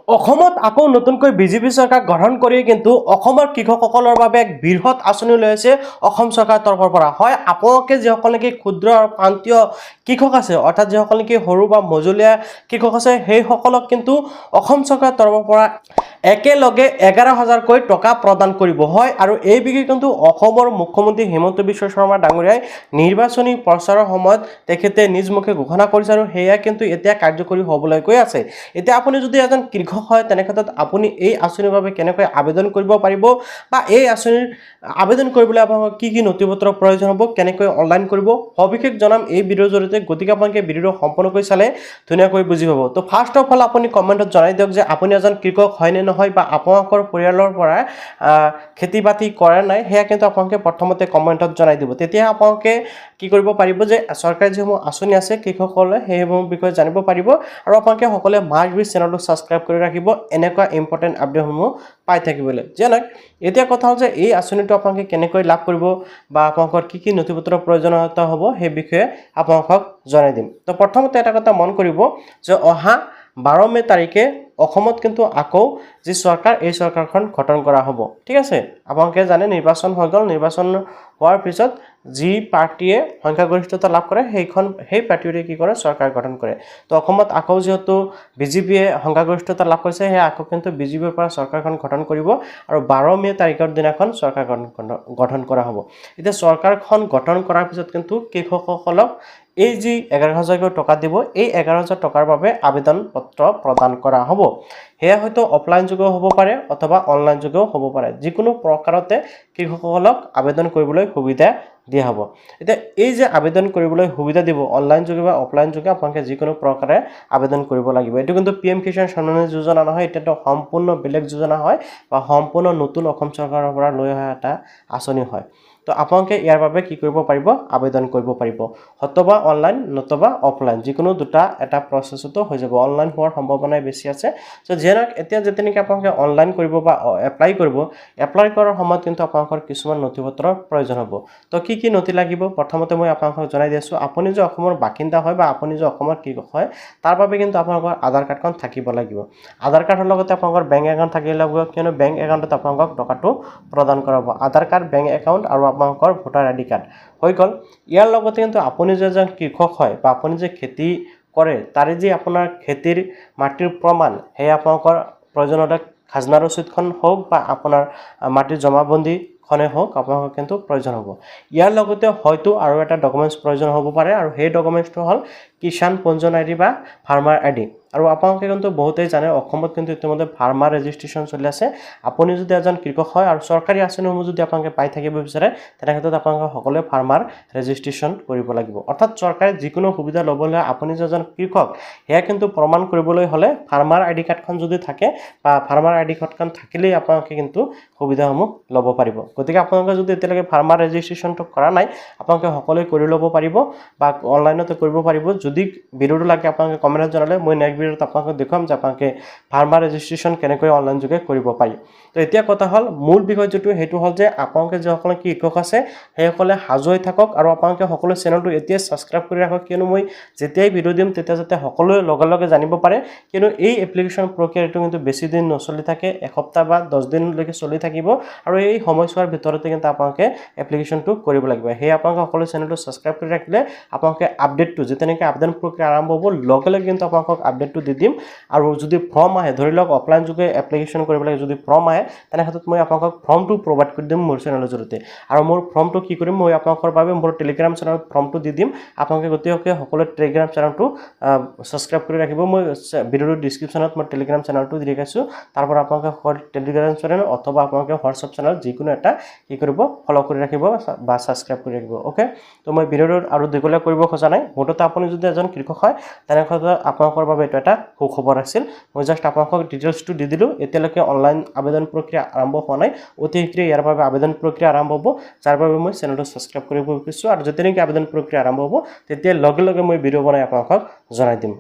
অসমত আকৌ নতুনকৈ বিজেপি চৰকাৰ গঠন কৰি কিন্তু অসমৰ কৃষকসকলৰ বাবে এক বৃহৎ আঁচনি লৈ আছে অসম চৰকাৰৰ তৰফৰ পৰা। হয়, আপোনালোকে যিসকল নেকি ক্ষুদ্ৰ আৰু প্ৰান্তীয় কৃষক আছে, অৰ্থাৎ যিসকল নেকি সৰু বা মজলীয়া কৃষক আছে, সেইসকলক কিন্তু অসম চৰকাৰৰ তৰফৰ পৰা একেলগে 11,000কৈ টকা প্ৰদান কৰিব। হয়, আৰু এই বিষয়ে কিন্তু অসমৰ মুখ্যমন্ত্ৰী হিমন্ত বিশ্ব শৰ্মা ডাঙৰীয়াই নিৰ্বাচনী প্ৰচাৰৰ সময়ত তেখেতে নিজ মুখে ঘোষণা কৰিছে আৰু সেয়া কিন্তু এতিয়া কাৰ্যকৰী হ'বলৈ গৈ আছে। এতিয়া আপুনি যদি এজন কৃষক হয়, তেনে ক্ষেত্ৰত আপুনি এই আঁচনিৰ বাবে কেনেকৈ আবেদন কৰিব পাৰিব বা এই আঁচনিৰ আবেদন কৰিবলৈ আপোনাক কি কি নথিপত্ৰৰ প্ৰয়োজন হ'ব, কেনেকৈ অনলাইন কৰিব, সবিশেষ জনাম এই ভিডিঅ'ৰ জৰিয়তে। গতিকে আপোনালোকে ভিডিঅ'টো সম্পূৰ্ণকৈ চালে ধুনীয়াকৈ বুজি পাব। তো ফাৰ্ষ্ট অফ অল আপুনি কমেণ্টত জনাই দিয়ক যে আপুনি এজন কৃষক হয় নে নহয় বা আপোনালোকৰ পৰিয়ালৰ পৰা খেতি বাতি কৰে নাই, সেয়া কিন্তু আপোনালোকে প্ৰথমতে কমেণ্টত জনাই দিব। তেতিয়া আপোনালোকে কি কৰিব পাৰিব যে চৰকাৰী যিসমূহ আঁচনি আছে কৃষকসকলে সেইসমূহ বিষয়ে জানিব পাৰিব আৰু আপোনালোকে সকলোৱে মাৰ্চ বিচ চেনেলটো ছাবস্ক্ৰাইব কৰি ৰাখিব এনেকুৱা ইম্পৰ্টেণ্ট আপডেটসমূহ পাই থাকিবলৈ। যেনে এতিয়া কথা হ'ল যে এই আঁচনিটো আপোনালোকে কেনেকৈ লাভ কৰিব বা আপোনালোকৰ কি কি নথিপত্ৰৰ প্ৰয়োজনীয়তা হ'ব সেই বিষয়ে আপোনালোকক জনাই দিম। তো প্ৰথমতে এটা কথা মন কৰিব যে অহা 12 মে তাৰিখে অসমত কিন্তু আকৌ যি চৰকাৰ, এই চৰকাৰখন গঠন কৰা হ'ব। ঠিক আছে, আপোনালোকে জানে নিৰ্বাচন হৈ গ'ল, নিৰ্বাচন হোৱাৰ পিছত যি পাৰ্টীয়ে সংখ্যাগৰিষ্ঠতা লাভ কৰে সেই পাৰ্টীয়ে কি কৰে, চৰকাৰ গঠন কৰে। তো অসমত আকৌ যিহেতু বিজেপিয়ে সংখ্যাগৰিষ্ঠতা লাভ কৰিছে, সেয়া আকৌ কিন্তু বিজেপিৰ পৰা চৰকাৰখন গঠন কৰিব আৰু 12 মে তাৰিখৰ দিনাখন চৰকাৰ গঠন কৰা হ'ব। এতিয়া চৰকাৰখন গঠন কৰাৰ পিছত কিন্তু কৃষকসকলক এই যি 11,000কৈ টকা দিব, এই 11,000 টকাৰ বাবে আবেদন পত্ৰ প্ৰদান কৰা হ'ব। সেয়া হয়তো অফলাইন যোগেও হ'ব পাৰে অথবা অনলাইন যোগেও হ'ব পাৰে। যিকোনো প্ৰকাৰতে কৃষকসকলক আবেদন কৰিবলৈ সুবিধা দিয়া হ'ব। এতিয়া এই যে আবেদন কৰিবলৈ সুবিধা দিব, অনলাইন যোগে বা অফলাইন যোগে আপোনালোকে যিকোনো প্ৰকাৰে আবেদন কৰিব লাগিব। এইটো কিন্তু PM কিষাণ সন্মান যোজনা নহয়, এতিয়াতো সম্পূৰ্ণ বেলেগ যোজনা হয় বা সম্পূৰ্ণ নতুন অসম চৰকাৰৰ পৰা লৈ অহা এটা আঁচনি হয়। তো আপোনালোকে ইয়াৰ বাবে কি কৰিব পাৰিব, আবেদন কৰিব পাৰিব, হয়তোবা অনলাইন নতুবা অফলাইন, যিকোনো দুটা এটা প্ৰচেছতো হৈ যাব। অনলাইন হোৱাৰ সম্ভাৱনাই বেছি আছে। তো যেনেকৈ এতিয়া যেনেকৈ আপোনালোকে অনলাইন কৰিব বা এপ্লাই কৰিব, এপ্লাই কৰাৰ সময়ত কিন্তু আপোনালোকৰ কিছুমান নথিপত্ৰৰ প্ৰয়োজন হ'ব। তো কি কি নথি লাগিব প্ৰথমতে মই আপোনালোকক জনাই দি আছোঁ। আপুনি যে অসমৰ বাসিন্দা হয় বা আপুনি যে অসমৰ কৃষক হয়, তাৰ বাবে কিন্তু আপোনালোকৰ আধাৰ কাৰ্ডখন থাকিব লাগিব। আধাৰ কাৰ্ডৰ লগতে আপোনালোকৰ বেংক একাউণ্ট থাকিব লাগিব, কিয়নো বেংক একাউণ্টত আপোনালোকক টকাটো প্ৰদান কৰা হ'ব। আধাৰ কাৰ্ড, বেংক একাউণ্ট আৰু আপোনালোকৰ ভোটাৰ ID কাৰ্ড হৈ গ'ল। ইয়াৰ লগতে কিন্তু আপুনি যে এজন কৃষক হয় বা আপুনি যে খেতি কৰে, তাৰে যি আপোনাৰ খেতিৰ মাটিৰ প্ৰমাণ, সেয়া আপোনালোকৰ প্ৰয়োজনীয়তা খাজনা ৰচিদখন হওক বা আপোনাৰ মাটিৰ জমাবন্দীখনে হওক আপোনালোকৰ কিন্তু প্ৰয়োজন হ'ব। ইয়াৰ লগতে হয়তো আৰু এটা ডকুমেণ্টছ প্ৰয়োজন হ'ব পাৰে আৰু সেই ডকুমেণ্টছটো হ'ল কিষাণ পঞ্জীয়ন ID বা ফাৰ্মাৰ ID। আৰু আপোনালোকে কিন্তু বহুতেই জানে অসমত কিন্তু ইতিমধ্যে ফাৰ্মাৰ ৰেজিষ্ট্ৰেশ্যন চলি আছে। আপুনি যদি এজন কৃষক হয় আৰু চৰকাৰী আঁচনিসমূহ যদি আপোনালোকে পাই থাকিব বিচাৰে, তেনে ক্ষেত্ৰত আপোনালোকে সকলোৱে ফাৰ্মাৰ ৰেজিষ্ট্ৰেশ্যন কৰিব লাগিব। অৰ্থাৎ চৰকাৰে যিকোনো সুবিধা ল'বলৈ আপুনি যে এজন কৃষক, সেয়া কিন্তু প্ৰমাণ কৰিবলৈ হ'লে ফাৰ্মাৰ ID কাৰ্ডখন যদি থাকে বা ফাৰ্মাৰ ID কাৰ্ডখন থাকিলেই আপোনালোকে কিন্তু সুবিধাসমূহ ল'ব পাৰিব। গতিকে আপোনালোকে যদি এতিয়ালৈকে ফাৰ্মাৰ ৰেজিষ্ট্ৰেশ্যনটো কৰা নাই, আপোনালোকে সকলোৱে কৰি ল'ব পাৰিব বা অনলাইনতে কৰিব পাৰিব। যদি ভিডিঅ'টো লাগে আপোনালোকে কমেণ্টত জনালে মই নেক্সট ভিডিঅ'ত আপোনালোকক দেখুৱাম যে আপোনালোকে ফাৰ্মাৰ ৰেজিষ্ট্ৰেশ্যন কেনেকৈ অনলাইন যোগে কৰিব পাৰি। তো এতিয়া কথা হ'ল মূল বিষয় যিটো, সেইটো হ'ল যে আপোনালোকে যিসকলে কৃষক আছে সেইসকলে সাজু হৈ থাকক আৰু আপোনালোকে সকলো চেনেলটো এতিয়াই ছাবস্ক্ৰাইব কৰি ৰাখক, কিয়নো মই যেতিয়াই ভিডিঅ' দিম তেতিয়া যাতে সকলোৱে লগে লগে জানিব পাৰে। কিয়নো এই এপ্লিকেশ্যন প্ৰক্ৰিয়াটো কিন্তু বেছি দিন নচলি থাকে, এসপ্তাহ বা 10 দিনলৈকে চলি থাকিব আৰু এই সময়ছোৱাৰ ভিতৰতে কিন্তু আপোনালোকে এপ্লিকেশ্যনটো কৰিব লাগিব। সেয়ে আপোনালোকে সকলো চেনেলটো ছাবস্ক্ৰাইব কৰি ৰাখিলে আপোনালোকে আপডেটটো যেতিয়া নেকি আবেদন প্ৰক্ৰিয়া আৰম্ভ হ'ব, লগে লগে কিন্তু আপোনালোকক আপডেটটো দি দিম। আৰু যদি ফৰ্ম আহে, ধৰি লওক অফলাইন যোগে এপ্লিকেশ্যন কৰিব লাগে, যদি ফৰ্ম আহে তেনে ক্ষেত্ৰত মই আপোনালোকক ফৰ্মটো প্ৰভাইড কৰি দিম মোৰ চেনেলৰ জৰিয়তে। আৰু মোৰ ফৰ্মটো কি কৰিম, মই আপোনালোকৰ বাবে মোৰ টেলিগ্ৰাম চেনেলত ফৰ্মটো দি দিম। আপোনালোকে গোটেইকে সকলোৱে টেলিগ্ৰাম চেনেলটো ছাবস্ক্ৰাইব কৰি ৰাখিব। মই ভিডিঅ'ৰ ডিছক্ৰিপশ্যনত মই টেলিগ্ৰাম চেনেলটো দি ৰাখিছোঁ। তাৰ পৰা আপোনালোকে টেলিগ্ৰাম চেনেল অথবা আপোনালোকে হোৱাটছআপ চেনেল যিকোনো এটা কি কৰিব, ফ'ল' কৰি ৰাখিব বা ছাবস্ক্ৰাইব কৰি ৰাখিব। অ'কে, তো মই ভিডিঅ'টো আৰু দীঘলীয়া কৰিব খোজা নাই। মুঠতে আপুনি যদি এজন কৃষক হয় তেনেক্ষেত্ৰত আপোনালোকৰ বাবে এইটো এটা সুখবৰ আছিল। মই জাষ্ট আপোনালোকক ডিটেইলছটো দি দিলোঁ। এতিয়ালৈকে অনলাইন আবেদন প্ৰক্ৰিয়া আৰম্ভ হোৱা নাই, অতি শীঘ্ৰে ইয়াৰ বাবে আবেদন প্ৰক্ৰিয়া আৰম্ভ হ'ব, যাৰ বাবে মই চেনেলটো ছাবস্ক্ৰাইব কৰিব বিচাৰিছোঁ। আৰু যেতিয়া নেকি আবেদন প্ৰক্ৰিয়া আৰম্ভ হ'ব তেতিয়া লগে লগে মই ভিডিঅ' বনাই আপোনালোকক জনাই দিম।